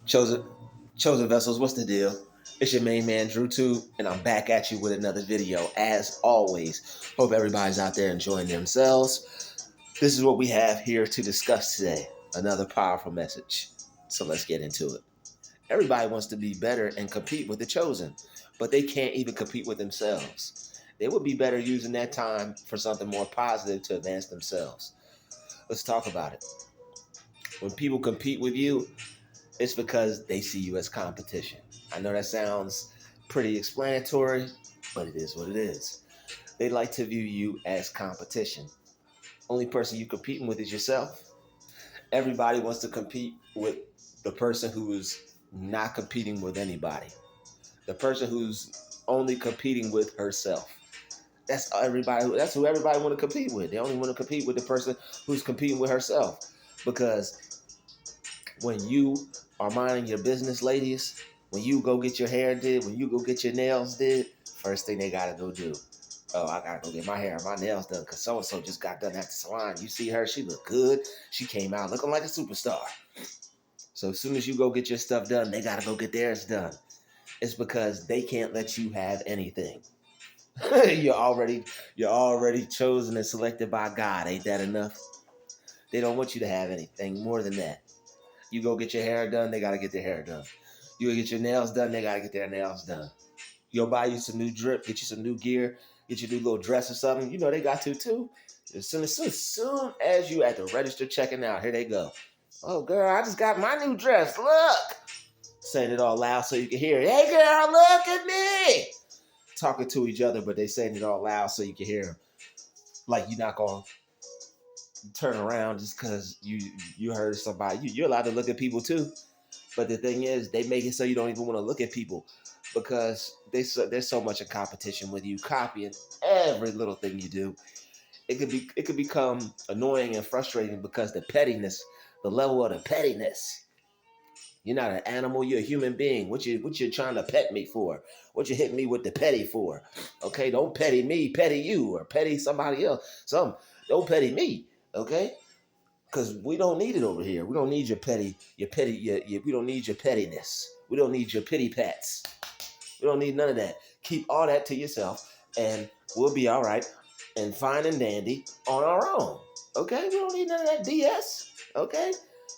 Chosen Chosen Vessels, what's the deal? It's your main man, Druuill, and I'm back at you with another video, as always. Hope everybody's out there enjoying themselves. This is what we have here to discuss today. Another powerful message. So let's get into it. Everybody wants to be better and compete with the chosen, but they can't even compete with themselves. They would be better using that time for something more positive to advance themselves. Let's talk about it. When people compete with you, it's because they see you as competition. I know that sounds pretty explanatory, but it is what it is. They like to view you as competition. Only person you're competing with is yourself. Everybody wants to compete with the person who's not competing with anybody. The person who's only competing with herself. That's everybody. That's who everybody want to compete with. They only want to compete with the person who's competing with herself. Because when you are minding your business, ladies, when you go get your hair did, when you go get your nails did, first thing they gotta go do. Oh, I gotta go get my hair and my nails done because so and so just got done at the salon. You see her, she look good. She came out looking like a superstar. So as soon as you go get your stuff done, they gotta go get theirs done. It's because they can't let you have anything. you're already chosen and selected by God. Ain't that enough? They don't want you to have anything more than that. You go get your hair done, they gotta get their hair done. You go get your nails done, they gotta get their nails done. You'll buy you some new drip, get you some new gear, get you a new little dress or something. You know they got to too. As soon as you at the register checking out, here they go. Oh girl, I just got my new dress. Look. Saying it all loud so you can hear it. Hey girl, look at me. Talking to each other, but they saying it all loud so you can hear them. Like you're not gonna turn around just because you heard somebody. You're allowed to look at people too. But the thing is, they make it so you don't even want to look at people because there's so much in competition with you copying every little thing you do. It could become annoying and frustrating because the pettiness, the level of the pettiness. You're not an animal. You're a human being. What you trying to pet me for? What you hitting me with the petty for? Okay, don't petty me. Petty you or petty somebody else. Don't petty me. Okay, because we don't need it over here. We don't need we don't need your pettiness. We don't need your pity pats. We don't need none of that. Keep all that to yourself, and we'll be all right and fine and dandy on our own. Okay, we don't need none of that DS. Okay,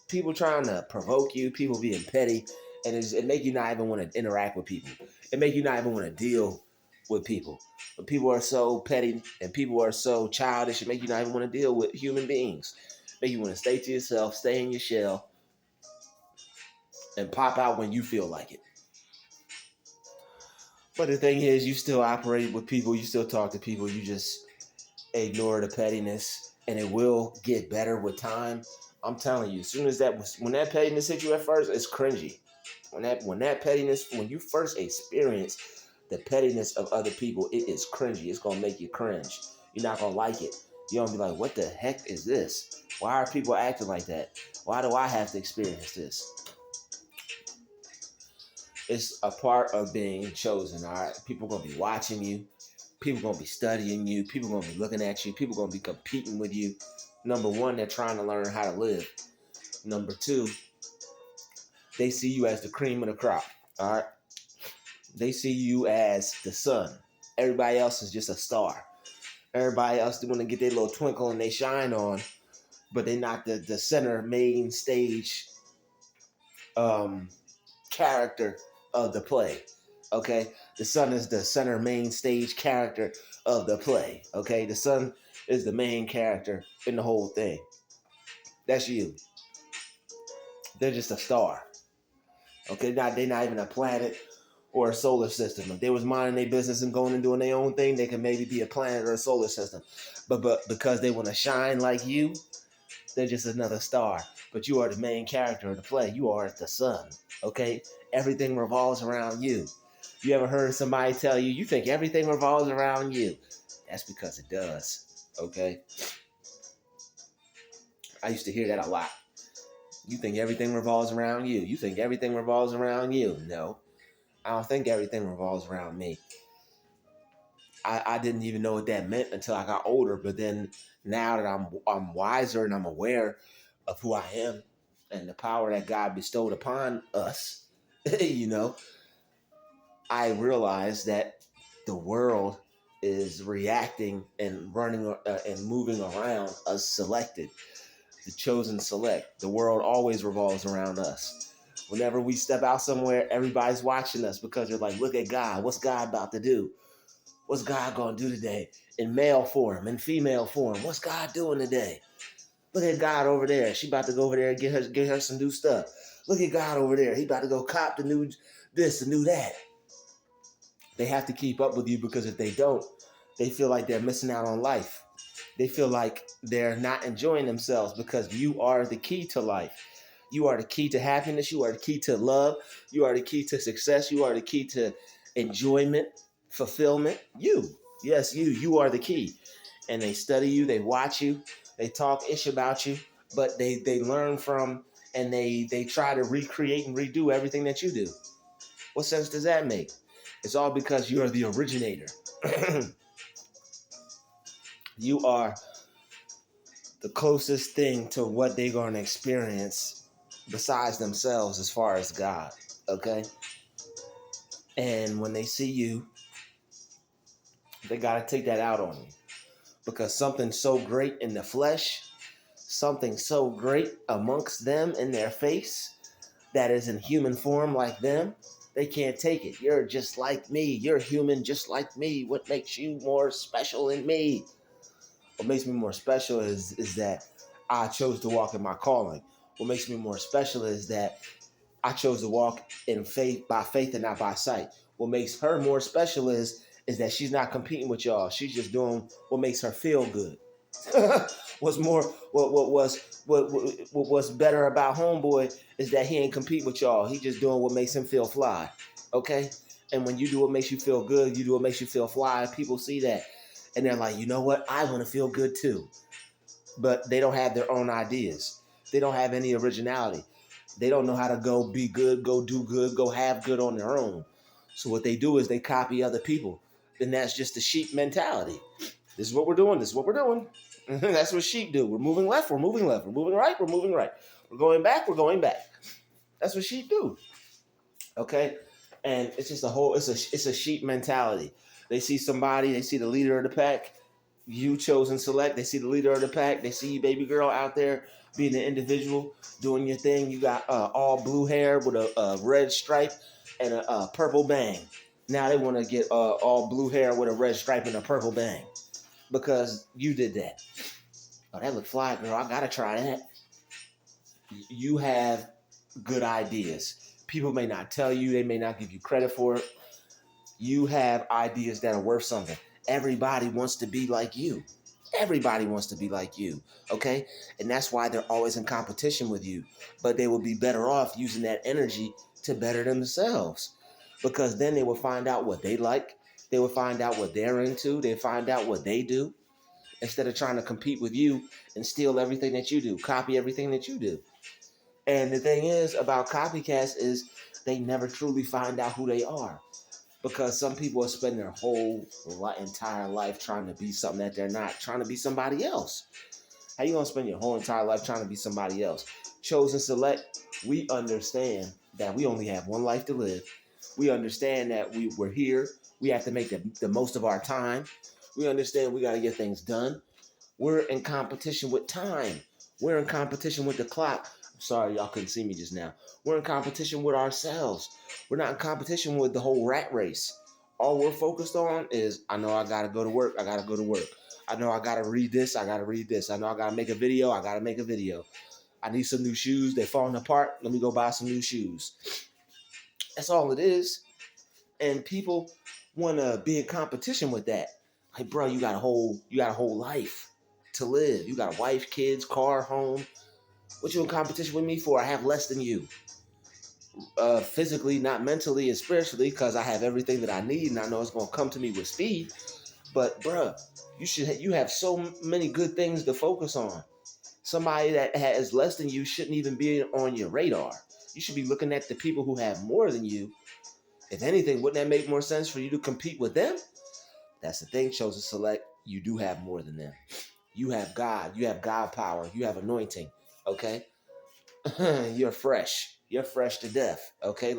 people trying to provoke you, people being petty, and it make you not even want to interact with people. It make you not even want to deal with people. But people are so petty and people are so childish, it make you not even want to deal with human beings. Make you want to stay to yourself, stay in your shell, and pop out when you feel like it. But the thing is, you still operate with people, you still talk to people, you just ignore the pettiness, and it will get better with time. I'm telling you, as soon as when that pettiness hits you at first, it's cringy. When that pettiness, when you first experience the pettiness of other people, it is cringy. It's gonna make you cringe. You're not gonna like it. You're gonna be like, what the heck is this? Why are people acting like that? Why do I have to experience this? It's a part of being chosen, all right? People gonna be watching you. People gonna be studying you. People gonna be looking at you. People gonna be competing with you. Number one, they're trying to learn how to live. Number two, they see you as the cream of the crop, all right? They see you as the sun. Everybody else is just a star. Everybody else they want to get their little twinkle and they shine on, but they're not the center main stage um, character of the play. Okay, the sun is the center main stage character of the play. Okay, the sun is the main character in the whole thing. That's you. They're just a star. Okay, they're not even a planet or a solar system. If they was minding their business and going and doing their own thing, they could maybe be a planet or a solar system. But because they want to shine like you, they're just another star. But you are the main character of the play. You are the sun. Okay? Everything revolves around you. You ever heard somebody tell you, you think everything revolves around you? That's because it does. Okay? I used to hear that a lot. You think everything revolves around you. You think everything revolves around you. No, I don't think everything revolves around me. I didn't even know what that meant until I got older. But then now that I'm wiser and I'm aware of who I am, and the power that God bestowed upon us, you know, I realized that the world is reacting and running and moving around us selected, the chosen select. The world always revolves around us. Whenever we step out somewhere, everybody's watching us because they're like, look at God. What's God about to do? What's God going to do today? In male form, in female form. What's God doing today? Look at God over there. She about to go over there and get her some new stuff. Look at God over there. He about to go cop the new this, the new that. They have to keep up with you because if they don't, they feel like they're missing out on life. They feel like they're not enjoying themselves because you are the key to life. You are the key to happiness. You are the key to love. You are the key to success. You are the key to enjoyment, fulfillment. You. Yes, you. You are the key. And they study you. They watch you. They talk ish about you. But they learn from and they try to recreate and redo everything that you do. What sense does that make? It's all because you are the originator. You are the closest thing to what they're going to experience besides themselves as far as God. Okay? And when they see you, they got to take that out on you. Because something so great in the flesh, something so great amongst them in their face that is in human form like them, they can't take it. You're just like me. You're human just like me. What makes you more special than me? What makes me more special is that I chose to walk in my calling. What makes me more special is that I chose to walk in faith, by faith and not by sight. What makes her more special is that she's not competing with y'all. She's just doing what makes her feel good. What's more, what's better about homeboy is that he ain't competing with y'all. He just doing what makes him feel fly. Okay? And when you do what makes you feel good, you do what makes you feel fly, people see that. And they're like, you know what? I want to feel good too. But they don't have their own ideas. They don't have any originality. They don't know how to go be good, go do good, go have good on their own. So what they do is they copy other people. And that's just the sheep mentality. This is what we're doing. This is what we're doing. That's what sheep do. We're moving left. We're moving left. We're moving right. We're moving right. We're going back. We're going back. That's what sheep do. Okay? And it's just it's a sheep mentality. They see somebody, they see the leader of the pack, you chosen select, they see the leader of the pack, they see you baby girl out there being an individual, doing your thing. You got all blue hair with a red stripe and a purple bang. Now they want to get all blue hair with a red stripe and a purple bang because you did that. Oh, that look fly, girl. I gotta try that. You have good ideas. People may not tell you, they may not give you credit for it. You have ideas that are worth something. Everybody wants to be like you. Everybody wants to be like you, okay? And that's why they're always in competition with you. But they will be better off using that energy to better themselves. Because then they will find out what they like. They will find out what they're into. They find out what they do. Instead of trying to compete with you and steal everything that you do, copy everything that you do. And the thing is about copycats is they never truly find out who they are. Because some people will spend their whole entire life trying to be something that they're not, trying to be somebody else. How you gonna spend your whole entire life trying to be somebody else? Chosen select, we understand that we only have one life to live. We understand that we're here. We have to make the most of our time. We understand we got to get things done. We're in competition with time. We're in competition with the clock. I'm sorry, y'all couldn't see me just now. We're in competition with ourselves. We're not in competition with the whole rat race. All we're focused on is, I know I got to go to work. I got to go to work. I know I got to read this. I got to read this. I know I got to make a video. I got to make a video. I need some new shoes. They're falling apart. Let me go buy some new shoes. That's all it is. And people want to be in competition with that. Like, bro, you got a whole life to live. You got a wife, kids, car, home. What you in competition with me for? I have less than you. Physically, not mentally and spiritually, because I have everything that I need and I know it's gonna come to me with speed. But bruh, you have so many good things to focus on. Somebody that has less than you shouldn't even be on your radar. You should be looking at the people who have more than you. If anything, wouldn't that make more sense for you to compete with them? That's the thing, chosen select. You do have more than them. You have God. You have God power. You have anointing. Okay? You're fresh. You're fresh to death. Okay,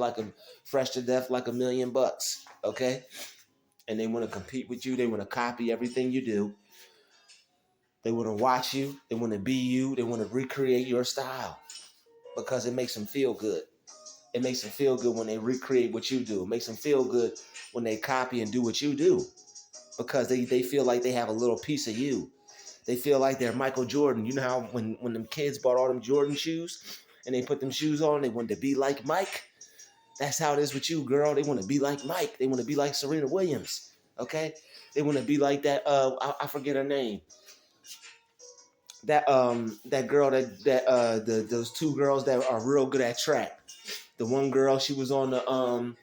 fresh to death like $1,000,000. Okay, and they want to compete with you. They want to copy everything you do. They want to watch you. They want to be you. They want to recreate your style because it makes them feel good. It makes them feel good when they recreate what you do. It makes them feel good when they copy and do what you do because they feel like they have a little piece of you. They feel like they're Michael Jordan. You know how when them kids bought all them Jordan shoes and they put them shoes on, they wanted to be like Mike? That's how it is with you, girl. They want to be like Mike. They want to be like Serena Williams. Okay? They want to be like that. I forget her name. That girl those two girls that are real good at track. The one girl, she was on the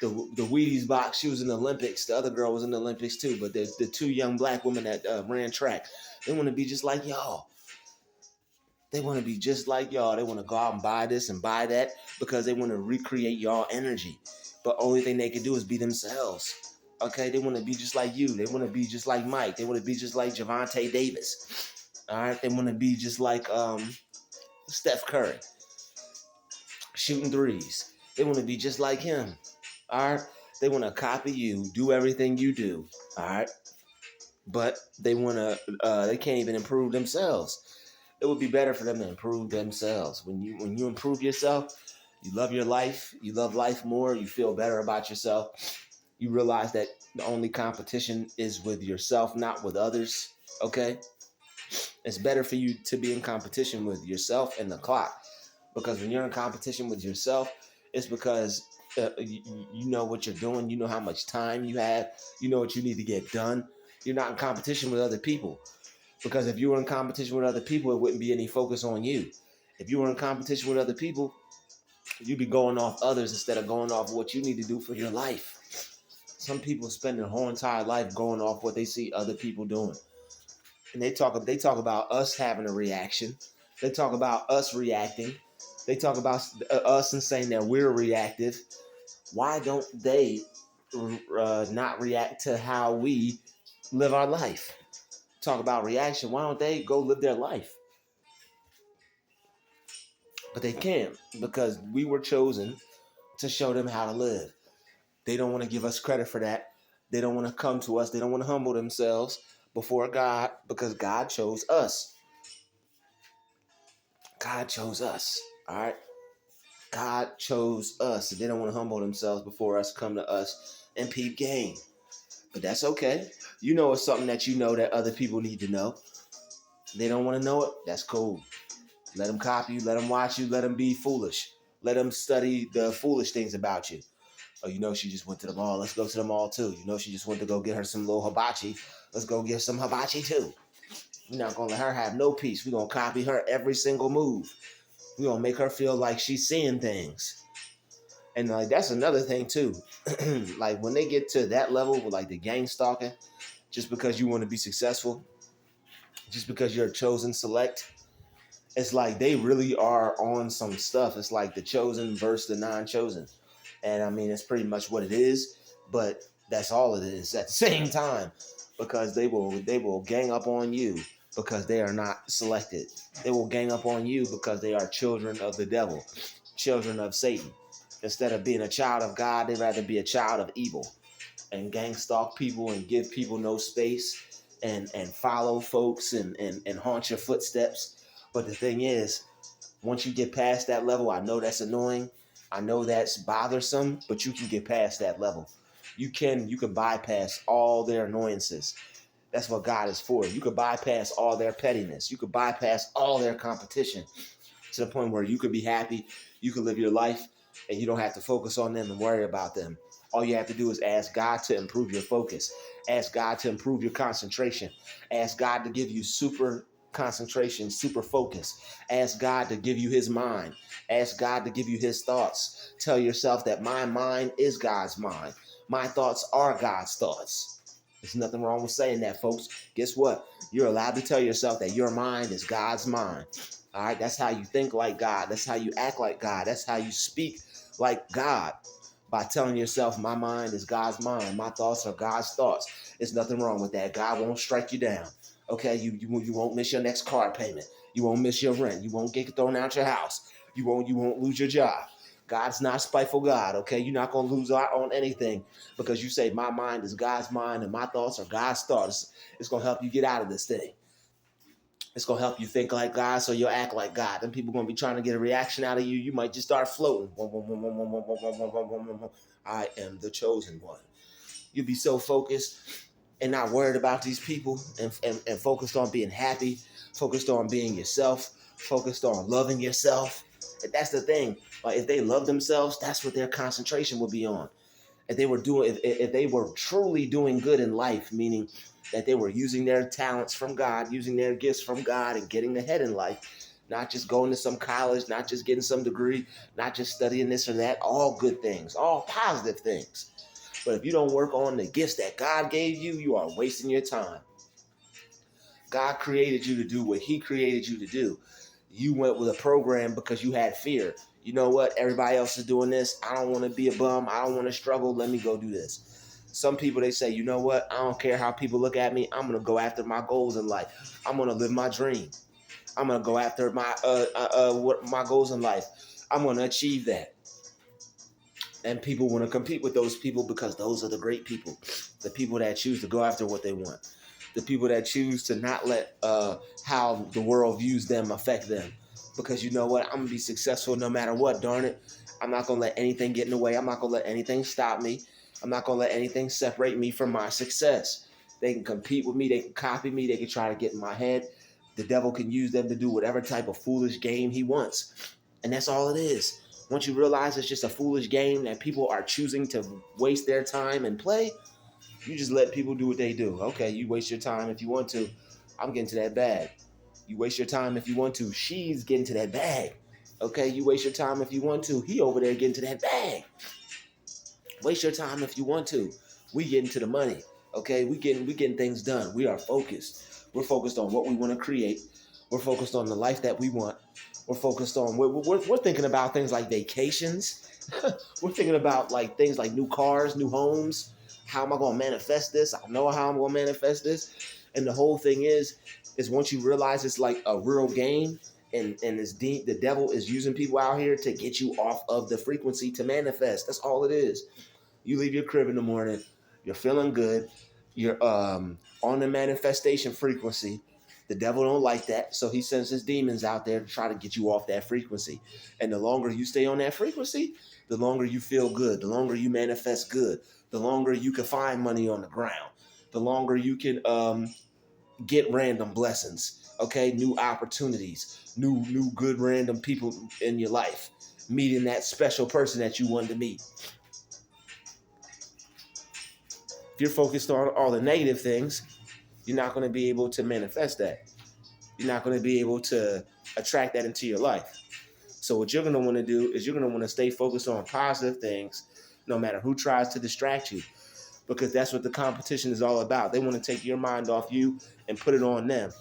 Wheaties box. She was in the Olympics. The other girl was in the Olympics too. But the two young black women that ran track, they want to be just like y'all. They want to be just like y'all. They want to go out and buy this and buy that because they want to recreate y'all energy. But only thing they can do is be themselves. Okay, they want to be just like you. They want to be just like Mike. They want to be just like Javante Davis. All right, they want to be just like Steph Curry, shooting threes. They want to be just like him. All right, they want to copy you, do everything you do. All right, but they want to. They can't even improve themselves. It would be better for them to improve themselves. When you improve yourself, you love your life. You love life more. You feel better about yourself. You realize that the only competition is with yourself, not with others. Okay. It's better for you to be in competition with yourself and the clock. Because when you're in competition with yourself, it's because you know what you're doing. You know how much time you have. You know what you need to get done. You're not in competition with other people. Because if you were in competition with other people, it wouldn't be any focus on you. If you were in competition with other people, you'd be going off others instead of going off what you need to do for your life. Some people spend their whole entire life going off what they see other people doing. And they talk about us having a reaction. They talk about us reacting. They talk about us and saying that we're reactive. Why don't they not react to how we live our life? Talk about reaction. Why don't they go live their life? But they can't because we were chosen to show them how to live. They don't want to give us credit for that. They don't want to come to us. They don't want to humble themselves before God because God chose us. God chose us. All right. God chose us. They don't want to humble themselves before us, come to us and peep game. But that's okay. You know it's something that you know that other people need to know. They don't want to know it. That's cool. Let them copy you. Let them watch you. Let them be foolish. Let them study the foolish things about you. Oh, you know she just went to the mall. Let's go to the mall too. You know she just went to go get her some little hibachi. Let's go get some hibachi too. We're not going to let her have no peace. We're going to copy her every single move. We're going to make her feel like she's seeing things. And like that's another thing too. Like when they get to that level with like the gang stalking, just because you want to be successful, just because you're a chosen select, it's like they really are on some stuff. It's like the chosen versus the non-chosen. And I mean, it's pretty much what it is, but that's all it is at the same time because they will gang up on you because they are not selected. They will gang up on you because they are children of the devil, children of Satan. Instead of being a child of God, they'd rather be a child of evil and gang stalk people and give people no space and follow folks and haunt your footsteps. But the thing is, once you get past that level, I know that's annoying. I know that's bothersome, but you can get past that level. You can bypass all their annoyances. That's what God is for. You could bypass all their pettiness. You could bypass all their competition to the point where you could be happy. You could live your life and you don't have to focus on them and worry about them. All you have to do is ask God to improve your focus. Ask God to improve your concentration. Ask God to give you super concentration, super focus. Ask God to give you his mind. Ask God to give you his thoughts. Tell yourself that my mind is God's mind. My thoughts are God's thoughts. There's nothing wrong with saying that, folks. Guess what? You're allowed to tell yourself that your mind is God's mind. All right, that's how you think like God. That's how you act like God. That's how you speak like God. By telling yourself, my mind is God's mind. My thoughts are God's thoughts. There's nothing wrong with that. God won't strike you down. Okay, you won't miss your next car payment. You won't miss your rent. You won't get thrown out your house. You won't lose your job. God's not a spiteful God, okay? You're not going to lose out on anything because you say my mind is God's mind and my thoughts are God's thoughts. It's going to help you get out of this thing. It's going to help you think like God so you'll act like God. Then people are going to be trying to get a reaction out of you. You might just start floating. I am the chosen one. You'll be so focused and not worried about these people and focused on being happy, focused on being yourself, focused on loving yourself. And that's the thing. Like if they love themselves, that's what their concentration would be on. If they were truly doing good in life, meaning that they were using their talents from God, using their gifts from God and getting ahead in life, not just going to some college, not just getting some degree, not just studying this or that, all good things, all positive things. But if you don't work on the gifts that God gave you, you are wasting your time. God created you to do what he created you to do. You went with a program because you had fear. You know what? Everybody else is doing this. I don't want to be a bum. I don't want to struggle. Let me go do this. Some people, they say, you know what? I don't care how people look at me. I'm going to go after my goals in life. I'm going to live my dream. I'm going to go after my goals in life. I'm going to achieve that. And people want to compete with those people because those are the great people. The people that choose to go after what they want. The people that choose to not let how the world views them affect them. Because you know what? I'm going to be successful no matter what, darn it. I'm not going to let anything get in the way. I'm not going to let anything stop me. I'm not going to let anything separate me from my success. They can compete with me. They can copy me. They can try to get in my head. The devil can use them to do whatever type of foolish game he wants. And that's all it is. Once you realize it's just a foolish game that people are choosing to waste their time and play, you just let people do what they do. Okay, you waste your time if you want to. I'm getting to that bag. You waste your time if you want to. She's getting to that bag. Okay, you waste your time if you want to. He over there getting to that bag. Waste your time if you want to. We getting to the money. Okay, we getting things done. We are focused. We're focused on what we want to create. We're focused on the life that we want. We're focused on, we're thinking about things like vacations. We're thinking about like things like new cars, new homes. How am I going to manifest this? I know how I'm going to manifest this. And the whole thing is once you realize it's like a real game and it's deep, the devil is using people out here to get you off of the frequency to manifest. That's all it is. You leave your crib in the morning, you're feeling good, you're on the manifestation frequency. The devil don't like that, so he sends his demons out there to try to get you off that frequency. And the longer you stay on that frequency, the longer you feel good, the longer you manifest good, the longer you can find money on the ground, the longer you can get random blessings, okay, new opportunities, new good random people in your life, meeting that special person that you wanted to meet. If you're focused on all the negative things, you're not going to be able to manifest that. You're not going to be able to attract that into your life. So what you're going to want to do is you're going to want to stay focused on positive things, no matter who tries to distract you, because that's what the competition is all about. They want to take your mind off you and put it on them.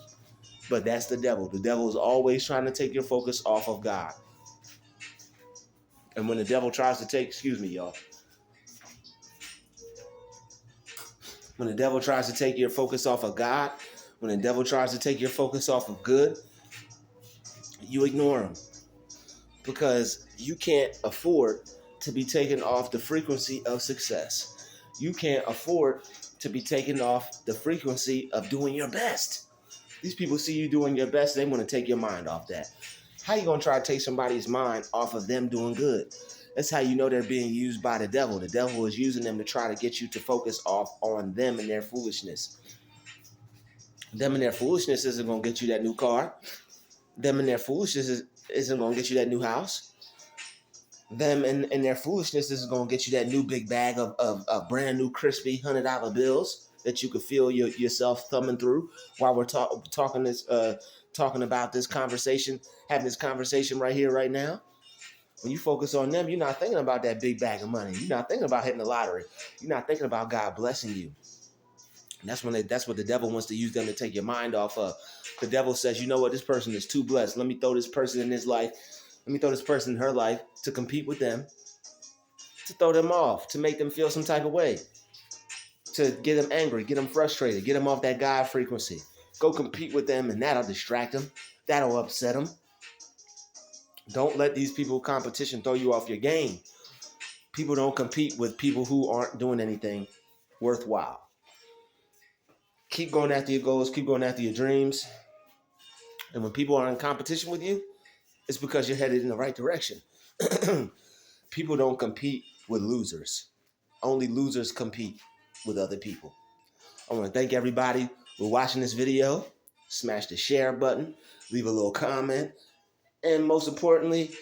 But that's the devil. The devil is always trying to take your focus off of God. And when the devil tries to take, excuse me, y'all. When the devil tries to take your focus off of God, when the devil tries to take your focus off of good, you ignore him. Because you can't afford to be taken off the frequency of success. You can't afford to be taken off the frequency of doing your best. These people see you doing your best, they want to take your mind off that. How you going to try to take somebody's mind off of them doing good? That's how you know they're being used by the devil. The devil is using them to try to get you to focus off on them and their foolishness. Them and their foolishness isn't going to get you that new car. Them and their foolishness isn't going to get you that new house. Them and their foolishness is going to get you that new big bag of brand new crispy $100 bills that you could feel yourself thumbing through while we're talking about this conversation, having this conversation right here, right now. When you focus on them, you're not thinking about that big bag of money. You're not thinking about hitting the lottery. You're not thinking about God blessing you. And that's what the devil wants to use them to take your mind off of. The devil says, you know what, this person is too blessed. Let me throw this person in his life. Let me throw this person in her life to compete with them, to throw them off, to make them feel some type of way, to get them angry, get them frustrated, get them off that God frequency. Go compete with them and that'll distract them. That'll upset them. Don't let these people competition throw you off your game. People don't compete with people who aren't doing anything worthwhile. Keep going after your goals. Keep going after your dreams. And when people are in competition with you, it's because you're headed in the right direction. People don't compete with losers. Only losers compete with other people. I want to thank everybody for watching this video. Smash the share button. Leave a little comment. And most importantly,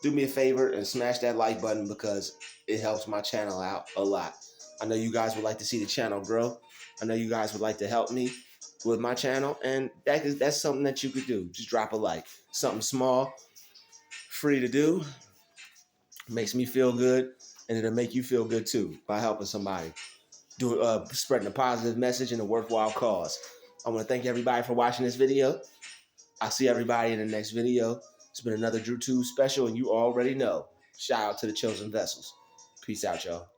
do me a favor and smash that like button because it helps my channel out a lot. I know you guys would like to see the channel grow. I know you guys would like to help me with my channel. And that's something that you could do. Just drop a like. Something small, free to do. Makes me feel good. And it'll make you feel good too by helping somebody. Spreading a positive message and a worthwhile cause. I want to thank everybody for watching this video. I'll see everybody in the next video. It's been another Druuill special, and you already know. Shout out to the chosen vessels. Peace out, y'all.